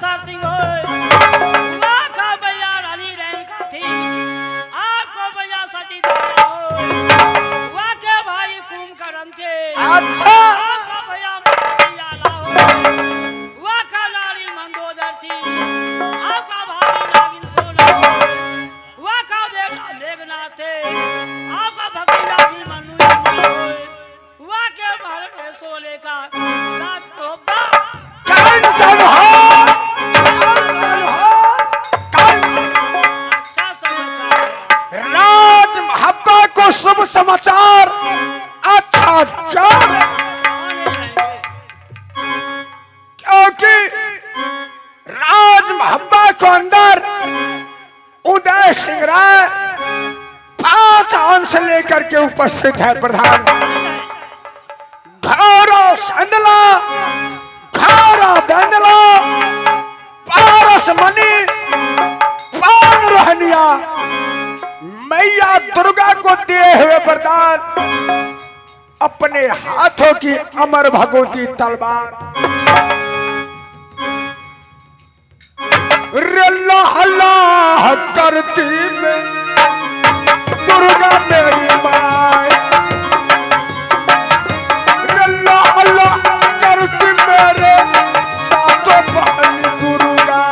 Sir Singh होए का भैया रानी रैन का थी आपको भैया सती के भाई कुंभकर्ण थे अच्छा आपका भैया मतियाला हो का नारी मंदोदर थी आपका भाई नागिन सोना का बेटा मेघनाथ थे आपका भतीजा भी मनु हुआ के भारत सोले का कांचन हो राज महब्बा को शुभ समाचार अच्छा जान क्योंकि राज महब्बा को अंदर उदय सिंह राय 5 अंश लेकर के उपस्थित है। प्रधान घोरो संदला घोरा बंदला पारस मणि पान रोहनिया मैया दुर्गा को दिए हुए वरदान अपने हाथों की अमर भगवती तलवार अल्लाह करती में दुर्गा मेरी माँ अल्लाह करती मेरे सातों बहन दुर्गा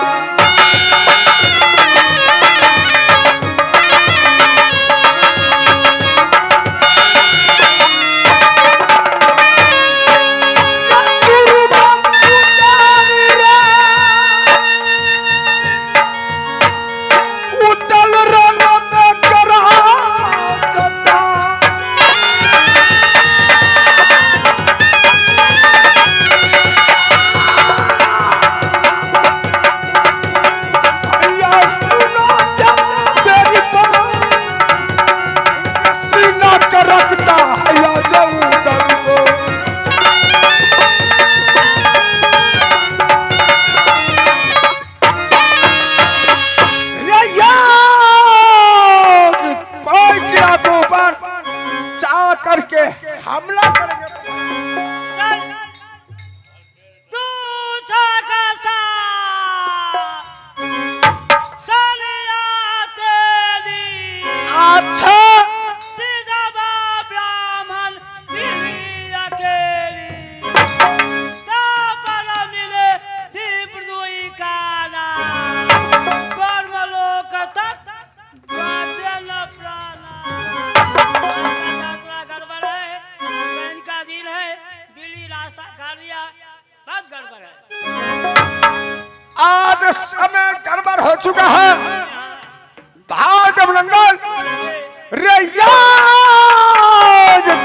करके हमला करेंगे। तू छाका सालिया तेरी अच्छा विधवा ब्राह्मण बीवी अकेली तापर मिले विप्रदुई काना कर्मलोक तक वाचन प्राणा गड़बड़ है। आज समय गड़बड़ हो चुका है। भागव नंदन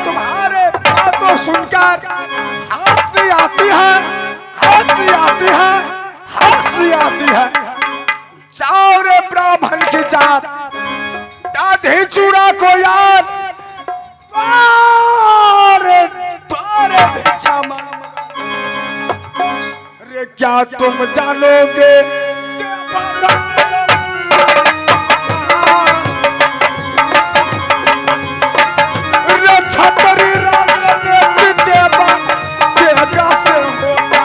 तुम्हारे बातों सुनकर हंसी आती है, हंसी आती है, हंसी आती है। जाओ रे ब्राह्मण की जात दाढ़ी चूड़ा को याद भिक्षा मांग क्या तुम जानोगे छतरी देवा देवता से होता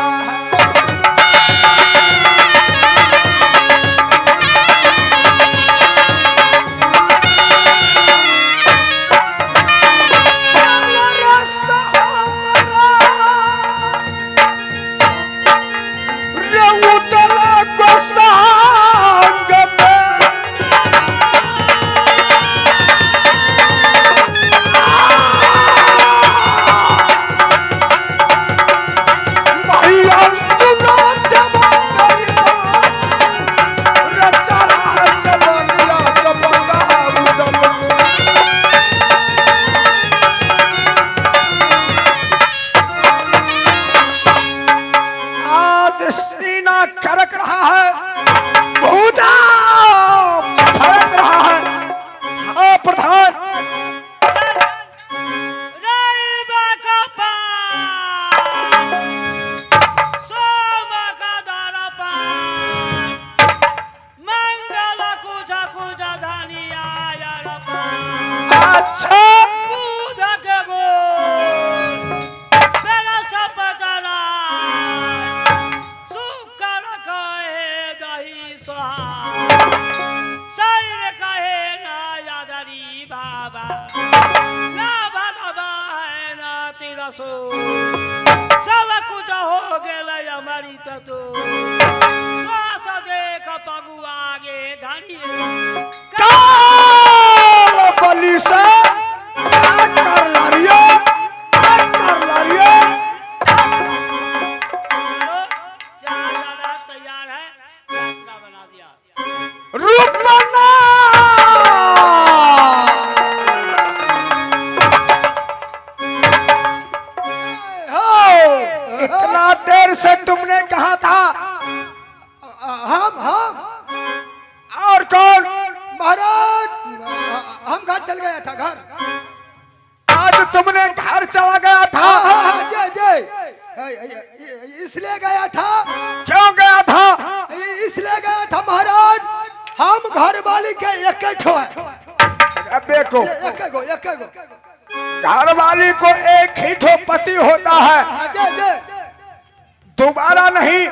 करक रहा है, भूता फड़क रहा है। हाँ प्रधान अच्छा सुहाग शरीर कहे ना यादरी बाबा ना भगवा है ना तिरसो सब कुछ हो गेल हमारी तो श्वास देख पगु आगे धड़िए काल बलि से क्या कर लारियो क्या कर लारियो तैयार है बना दिया रूपना इतना देर से तुमने कहा था हम और कौन महाराज हम घर चल गया था घर आज तुमने घर चला गया था जय जय इसलिए गया था क्यों गया था इसलिए गया था महाराज हम घर वाली के एक देखो एक घर वाली को एक ही ठो पति होता है दोबारा नहीं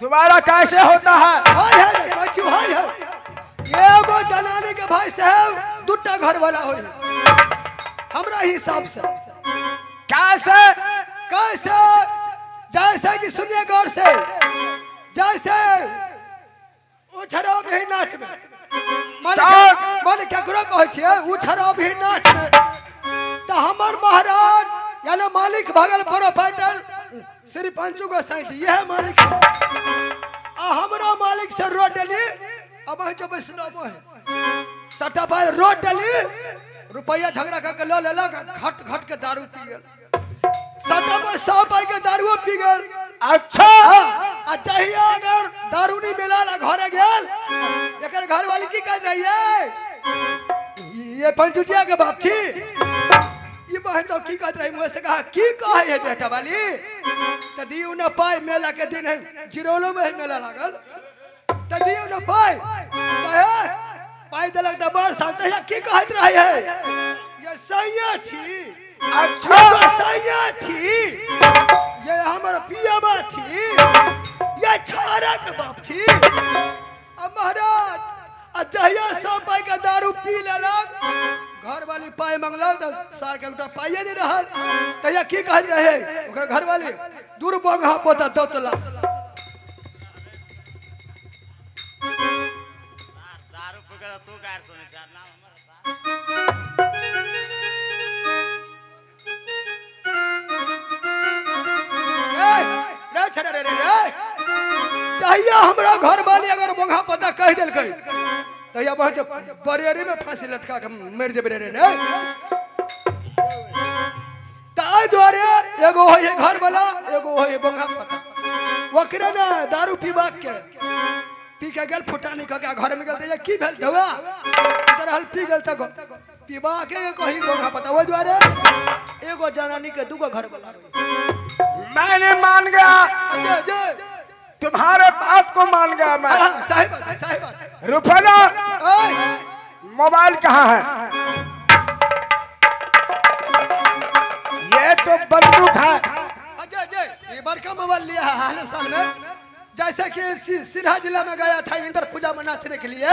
दोबारा कैसे होता है एगो जनानी के भाई साहब दूटा घर वाला हो हमरा हिसाब से कैसे कैसे जैसे कि सुनिए गौर से जैसे उछरो भी नाच में मन केकरो कहै छियै उछरो भी नाच में तो हमर महाराज यानी मालिक भगल प्रोपाइटर श्री पंचू गोसाई जी यह मालिक आ हमरा मालिक से रोड डली अब जो वैष्णव है सटा पाए रोड डली रुपया झगड़ा करके लो लेलक घट घट के दारू पी गेल सटा पाए 100 पाई के दारू पी गेल अच्छा आ चाहिए अगर दारू नहीं मिला ला घरे गेल एकर घर वाली की कह रही है ये पंचुजिया के बाप छी ये बहन तो की कहत रही मुझे से कहा की कहे है बेटा वाली त दियो न पाए मेला के दिन है जिरोलो में मेला लागल त दियो न पाए कहे पाए दलक द बड़ शांत है की कहत रही है ये सैया छी अच्छा सैया छी ये हमर पियाबा छी ये छारा के बाप छी अब महाराज अजहिया 100 पाई का दारू पी लेलक घर वाली पाए मंगल तो सार के उठा पाइए नहीं रहल तैया की कह रहे ओकर घर वाली दूर बोंगा पोता दोतला दारू पकड़ तू गार सुने चार नाम रे छड़ा रे चाहिए हमरा घर वाली अगर बोंगा पता कह देल कई तैया बहुत बरेरी में फांसी लटका के मर जेबे रे ताई द्वारे एगो है घर वाला एगो है बोंगा पता वकरे ना दारू पीबा के पी के गेल फुटानी क के घर में गेल त की भेल ढवा इधर हल पी गेल त पीबा के कहीं बोंगा पता वो द्वारे एगो जनानी के दूगो घर वाला मैंने मान गया तुम्हारे बात को मान गया मैं सही बात रुपना मोबाइल कहाँ है ये तो बंदूक है अजय अजय ये बड़का मोबाइल लिया है हाल साल में जैसे कि सिरहा जिला में गया था इंद्र पूजा में नाचने के लिए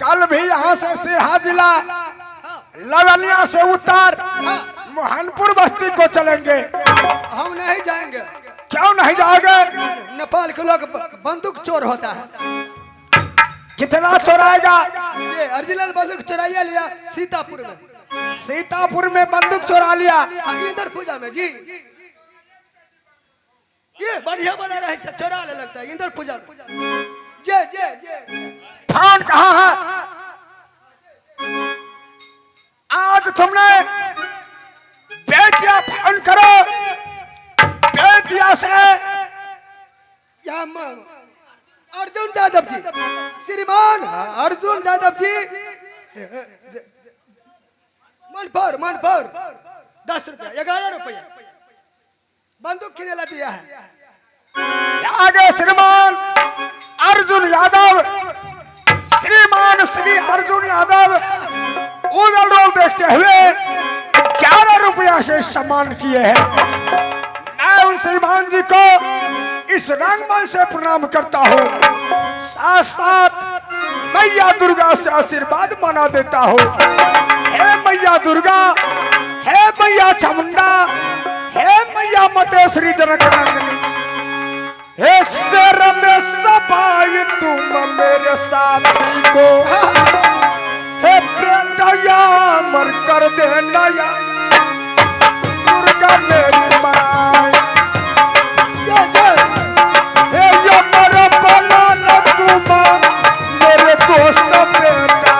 कल भी यहाँ से सिरहा जिला लवनिया से उतर मोहनपुर बस्ती को चलेंगे हम नहीं जाएंगे क्यों नहीं जाओगे नेपाल के लोग बंदूक चोर होता है कितना चोराएगा ये ओरिजिनल बंदूक चुराइए लिया सीतापुर में बंदूक चुरा लिया इंद्र पूजा में जी ये बढ़िया बना रहे चोरा ले लगता है इंद्र पूजा में जे जे जे फोन कहाँ है आज तुमने बेटिया फोन करो बेटिया से या अर्जुन यादव जी श्रीमान अर्जुन यादव जी मन पर 10 रुपया 11 रुपया बंदूक किने ला दिया है आगे श्रीमान अर्जुन यादव श्रीमान श्री अर्जुन यादव उधर रोल देखते हुए 11 रुपया से सम्मान किए हैं मैं उन श्रीमान जी को इस रंगमंच से प्रणाम करता हूँ, साथ साथ मैया दुर्गा से आशीर्वाद माना देता हूँ। हे मैया दुर्गा, हे मैया चामुंडा, हे मैया मतेश्वरी जनक नंदिनी, हे शेर में सफाई तुम मेरे साथी को, हे बेटा मर कर देना या दुर्गा मेरी माँ, हे यो मेरे बना न तुम मेरे दोस्त बेटा।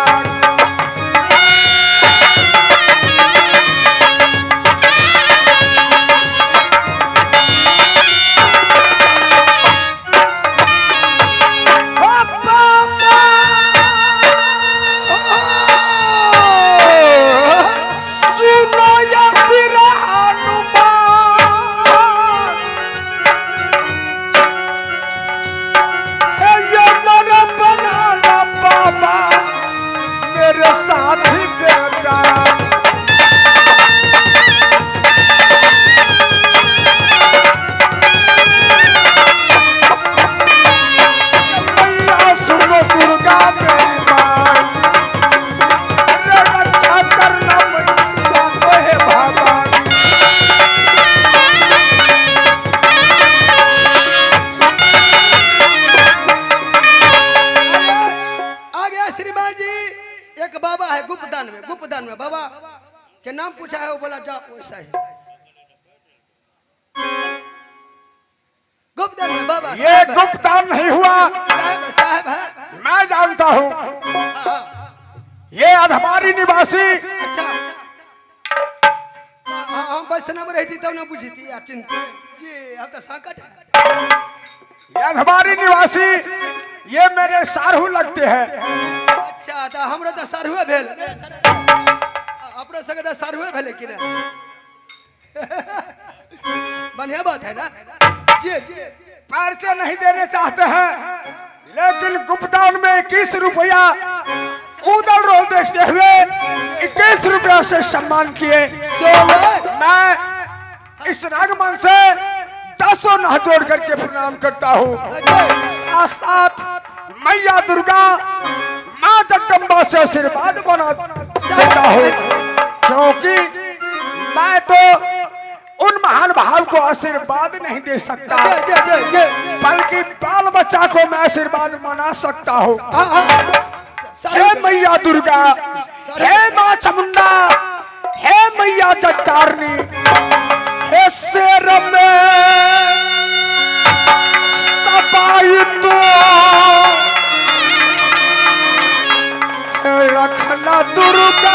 गुप्तदान में बाबा के नाम पूछा है, वो बोला जा वैसा ही गुप्तदान में बाबा। ये गुप्तदान नहीं हुआ, साहब है, मैं जानता हूँ। ये अधबारी निवासी, अच्छा हम वैष्णव रहती तब ना बुझी थी चिंता ये अब तो संकट है। ये अधबारी निवासी ये मेरे सारहू लगते हैं। अच्छा तो हमरो तो सारहुए भेल, अपने सके तो सारहुए भेले कि ना बढ़िया बात है ना। जी जी पर्चे नहीं देने चाहते हैं, लेकिन गुप्तदान में 21 रुपया उधर रोल देखते हुए 21 रुपया से सम्मान किए। मैं इस रंगमंच से 10 हाथ जोड़ करके प्रणाम करता हूँ। साथ साथ मैया दुर्गा माँ जगदम्बा से आशीर्वाद बना देता हूँ, क्योंकि मैं तो उन महान भाव को आशीर्वाद नहीं दे सकता, बल्कि बाल बच्चा को मैं आशीर्वाद मना सकता हूँ। हे मैया दुर्गा, हे माँ चामुंडा, हे मैया जगतारनी, हे शेर में सफाई तो रखना दुर्गा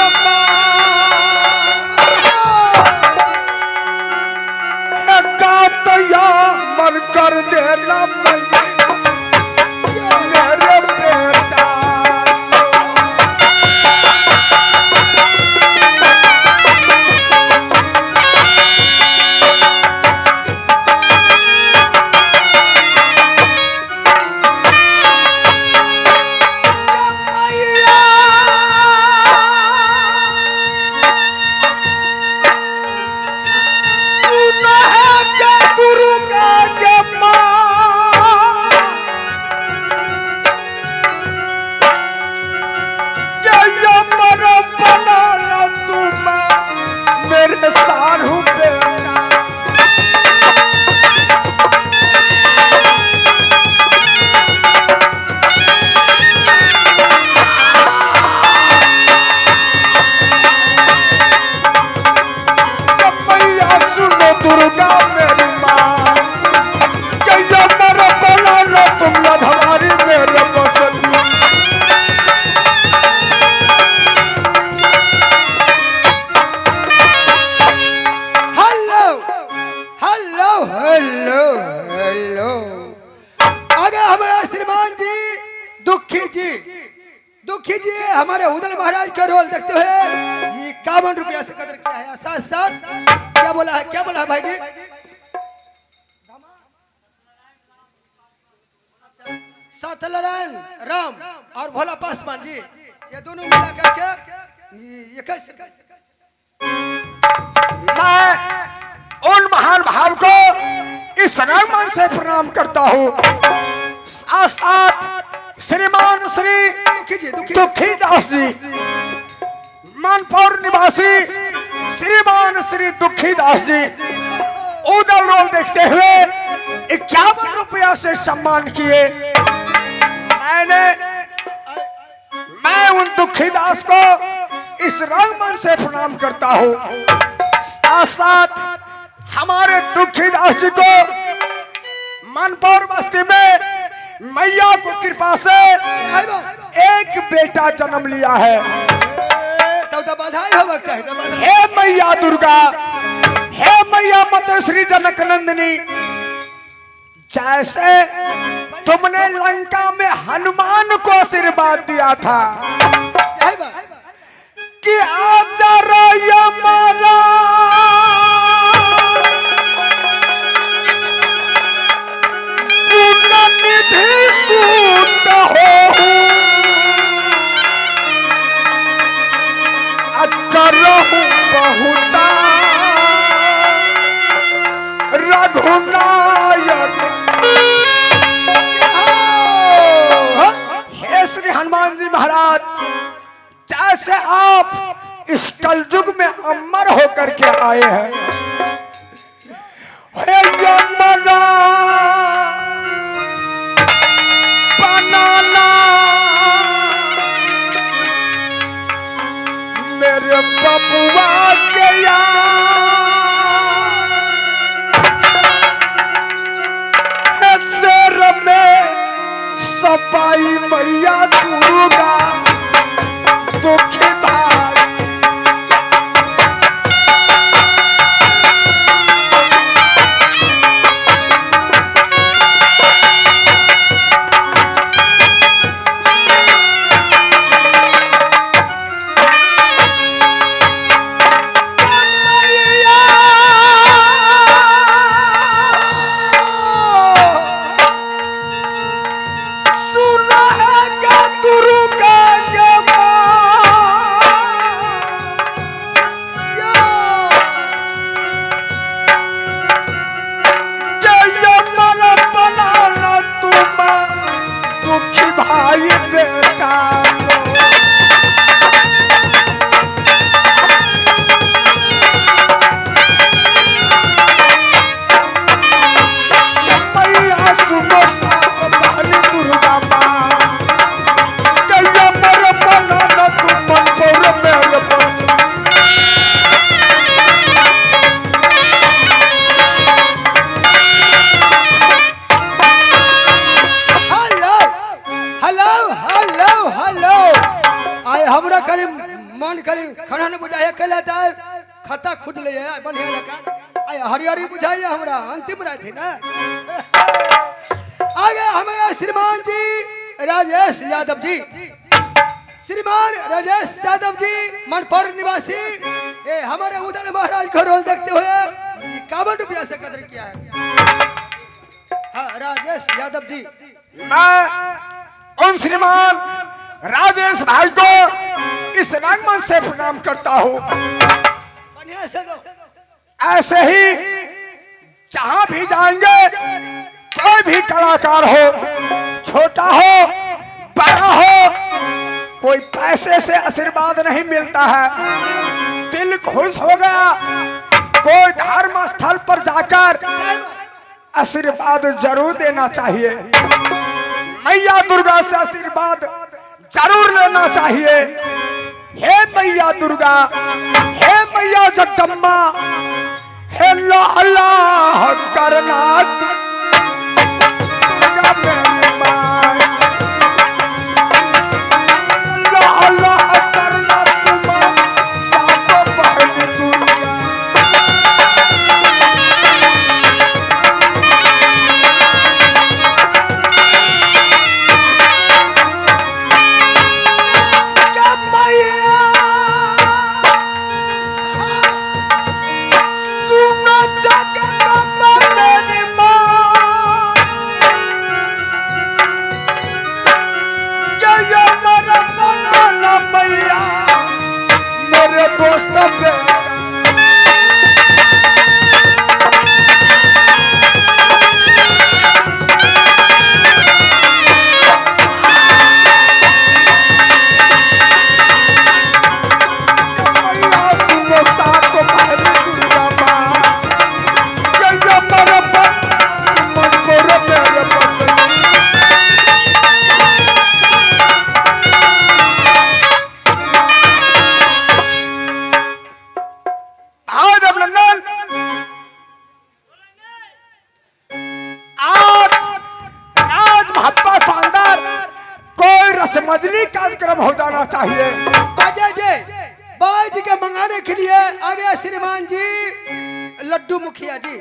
मन कर देना मेरे बेटा। दुखी जी हमारे उदल महाराज का रोल देखते हुए ये 51 रुपया से कदर किया है। साथ साथ क्या बोला है, क्या बोला है भाई जी? सत्यनारायण राम और भोला पासवान जी, ये दोनों मिला करके ये कैसे मैं उन महान भाव को इस रंगमंच से प्रणाम करता हूँ। साथ साथ श्रीमान श्री दुखी दास जी, मानपुर निवासी श्रीमान श्री दुखी दास जी उधर रोल देखते हुए 51 रुपया से सम्मान किए। मैं उन दुखी दास को इस रंगमंच से प्रणाम करता हूँ। साथ साथ हमारे दुखी दास जी को मानपुर बस्ती में मैया को कृपा से एक बेटा जन्म लिया है। तो बधाई हो बच्चा। हे मैया दुर्गा, हे मैया मतश्री जनक नंदिनी, जैसे तुमने लंका में हनुमान को आशीर्वाद दिया था कि आचार्य हमारा निधि सूत हो, करहु बहुता रघुनायक। हे श्री हनुमान जी महाराज, जैसे आप इस कलयुग में अमर होकर के आए हैं, हे यमरा बनाना मेरे बबुआ के शेर में सपाई मैया दुर्गा दुखी भाई। खता खुद ले बढ़िया लगा हरियारी बुझाइए हमरा अंतिम रात है ना। आगे हमारे श्रीमान जी राजेश यादव जी, श्रीमान राजेश यादव जी मानपुर निवासी, ये हमारे उदय महाराज का रोल देखते हुए 51 रुपया से कदर किया है। हाँ राजेश यादव जी, मैं उन श्रीमान राजेश भाई को इस रंगमंच से प्रणाम करता हूँ। ऐसे ही जहां भी जाएंगे कोई भी कलाकार हो, छोटा हो बड़ा हो, कोई पैसे से आशीर्वाद नहीं मिलता है। दिल खुश हो गया, कोई धर्म स्थल पर जाकर आशीर्वाद जरूर देना चाहिए। मैया दुर्गा से आशीर्वाद जरूर लेना चाहिए। हे मैया दुर्गा, हे मैया जगदम्बा, हे लाला करना दुर्गा मेरी माँ, लाला करना तुम सातो बहन दुर्गा। हप्पा के अंदर कोई रसमजली कार्यक्रम हो जाना चाहिए। अजय जी बाई जी के मंगाने के लिए आ गया श्रीमान जी लड्डू मुखिया जी।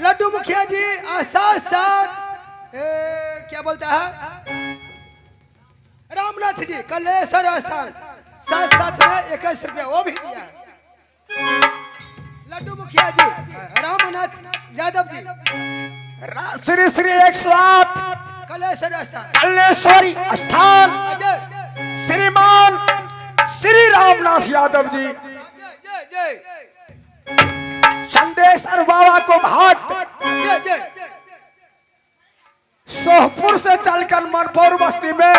लड्डू मुखिया जी साथ साथ क्या बोलता है रामनाथ जी कलेश्वर स्थान साथ साथ में 21 रुपया वो भी दिया है। लड्डू मुखिया जी रामनाथ यादव जी श्री श्री 108 कलेश्वर स्थान कलेश्वरी स्थान अजय श्रीमान श्री रामनाथ यादव जी जय जय चंदेश्वर बाबा को भक्त जय जय सोहपुर से चलकर मनपुर बस्ती में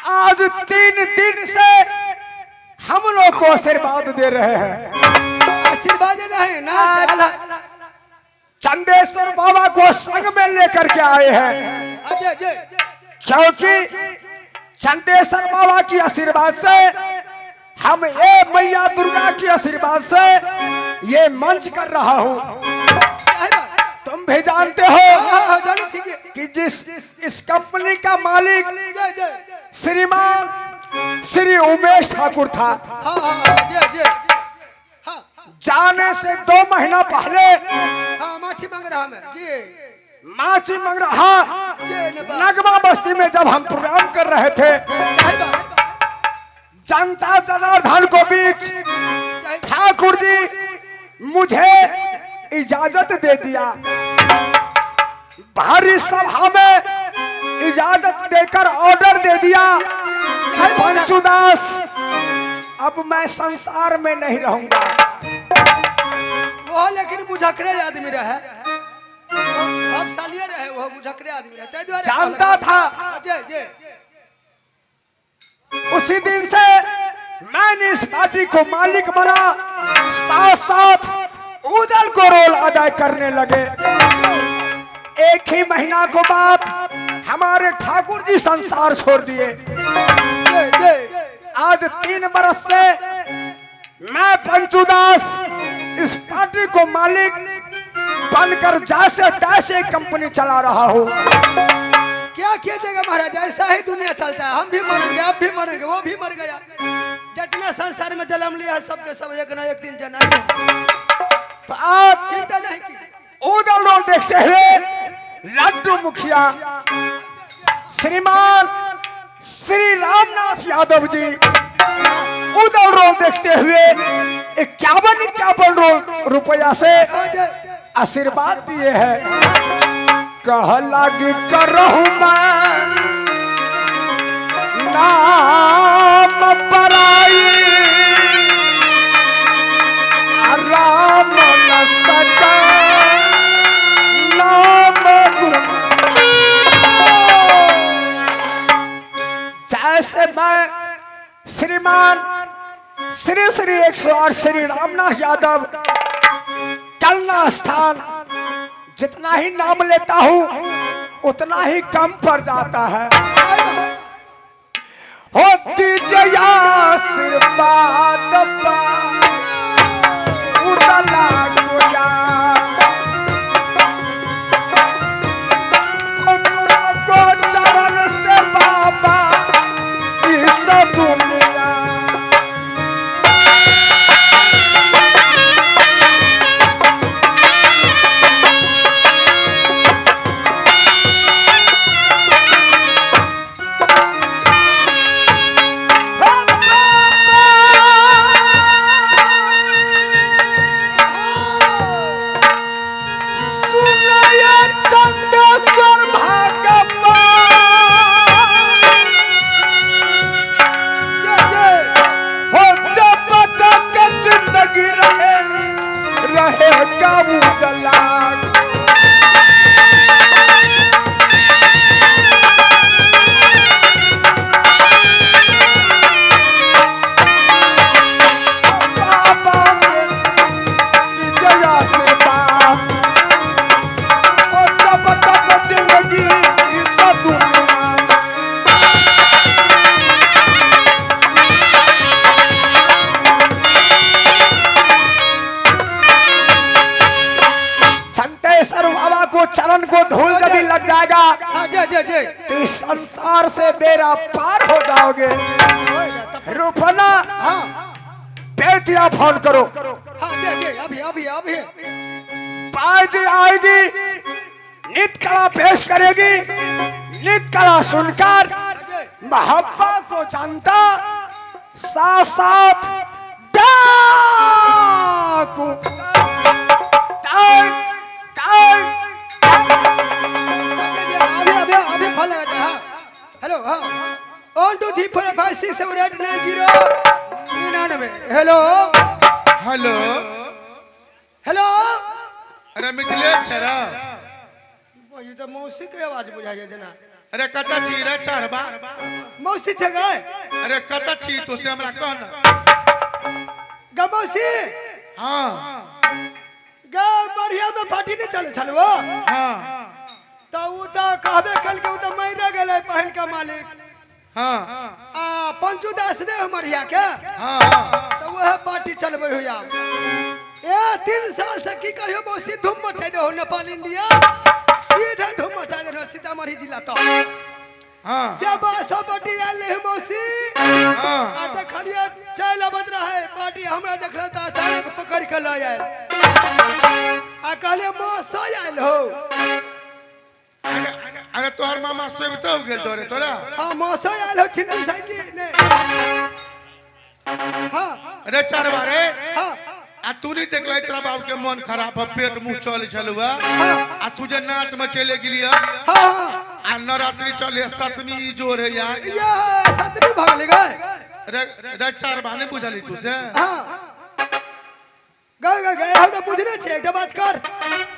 आज 3 दिन से हम लोग को आशीर्वाद दे रहे हैं। आशीर्वाद नहीं ना चला चंदेश्वर बाबा को संग में लेकर के आए हैं, अजय जय क्योंकि चंदेश्वर बाबा की आशीर्वाद से हम ये मैया दुर्गा की आशीर्वाद से ये मंच कर रहा हूँ। तुम भी जानते हो कि जिस इस कंपनी का मालिक जय जय श्रीमान श्री उमेश ठाकुर था। हाँ हाँ जय जय हाँ जाने से 2 महीना पहले हाँ माछी मांग रहा मैं जी माची मंग रहा नगमा बस्ती में जब हम प्रोग्राम कर रहे थे जनता जनार्दन को बीच ठाकुर जी मुझे इजाजत दे दिया। भारी सभा में इजाजत देकर ऑर्डर दे दिया पंचुदास अब मैं संसार में नहीं रहूंगा। वो लेकिन बुझकरे आदमी रहे अब सालिए रहे वो बुझकरे आदमी रहे जानता था। जय जय उसी दिन से मैंने इस पार्टी को मालिक बना, साथ साथ उदल को रोल अदा करने लगे। एक ही महीना को बाद हमारे ठाकुर जी संसार छोड़ दिए। जय जय आज 3 बरस से मैं पंचुदास इस पार्टी को मालिक बनकर जैसे तैसे कंपनी चला रहा हूँ। क्या कीजिएगा महाराज ऐसा ही दुनिया चलता है। हम भी मरेंगे आप भी मरेंगे वो भी मर गया। जितना संसार में जन्म लिया है सबके सब एक ना एक दिन जना। तो आज चिंता नहीं की उदल रोल देखते हुए लड्डू मुखिया श्रीमान श्री रामनाथ यादव जी उदल रोल देखते हुए 51 रुपया से आशीर्वाद दिए हैं। कह लगी करहूं मैं नाम पराई राम न सका नाम जैसे मैं श्रीमान श्री श्री 108 श्री रामनाथ यादव चलना स्थान जितना ही नाम लेता हूं उतना ही कम पड़ जाता है। होती जया आशीर्वाद उदला गोया को चरण से बाबा इस दुनिया हाँ जय जय जय। तो इस संसार से बेड़ा पार हो जाओगे। रूपना हाँ बेटिया फोन करो। हाँ जय जय अभी अभी अभी। बाजी आएगी, नित कला पेश करेगी। नित कला सुनकर अजय मोहब्बत को जानता साथ साथ डाकू अभी फोन लगा था। हाँ हेलो हाँ 1 2 3 4 5 6 7 8 9 0 99। Hello hello hello. अरे मिथिलेश छरा ये तो मौसी के आवाज बुझाइए जना। अरे कता छी रे चारबा मौसी छे गए। अरे कता छी तो से हमरा कह ना गा मौसी हां गा बढ़िया में पार्टी नहीं चले छलवा। हां तो उ तो कहबे कल के उ तो मर गेले बहन का मालिक। हां आ पंचू दास ने हमरिया के। हां तो वह पार्टी चलबे हो या ए 3 साल से की कहियो मौसी धूम मचाइ दे हो नेपाल इंडिया। सीधा धूम मचा दे हो सीतामढ़ी जिला तो। हां से बसो बटी आइल है मौसी। हां आ त खलिया चल अबत रहे पार्टी हमरा देखला त अचानक पकड़ के ल आइल। आ कहले मौसा आइल हो। अरे तोहर मामा सोब तो गेल तोरे तोरा। हां मौसा आइल हो छिंडी साइकिल ने। हां अरे चारबा रे हां आ तू नहीं देखला तेरा बाप के मन खराब है पेट मुंह चल छलुआ आ तुझे नाच में चले गेलिया हां आ नवरात्रि चले 7वीं जोर है यार ये सतमी भाग ले गए। रे चारबा ने बुझली तू से हां गए गए हम तो बुझने छे एकटा बात कर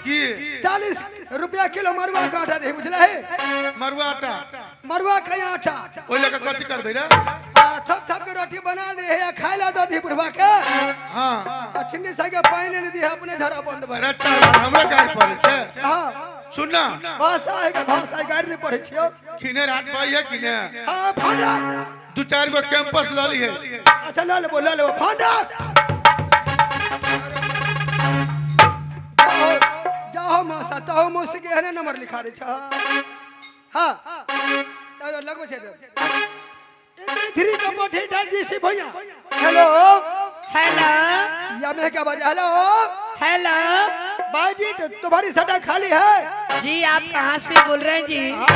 की 40 रुपया किलो मरुआ का आटा दे बुझला है। मरुआ आटा मरुआ का आटा ओइ लगा कथि करबे रे थप थप के रोटी बना दे है खाए ला दो दी बुढ़वा के। हां छिन्नी सा के पानी ने दी अपने झरा बंद भर। अरे चारबा हमरा गाय पड़े छे हां सुन ना भाषा है के भाषा गाड़ी नहीं पढ़े छियो। खिने रात पाई है कि ने हां फांडा 2-4 गो कैंपस ल ली है। अच्छा ले ले फांडा जाओ मौसा तो मौसी के है नंबर लिखा दे छा। हां लगबे छे धीरे का मोठे डाल दी से भैया। हेलो हेलो या मैं क्या बजा। हेलो हेलो बाजी तो तुम्हारी सटा खाली है। जी आप कहाँ से बोल रहे हैं जी? हाँ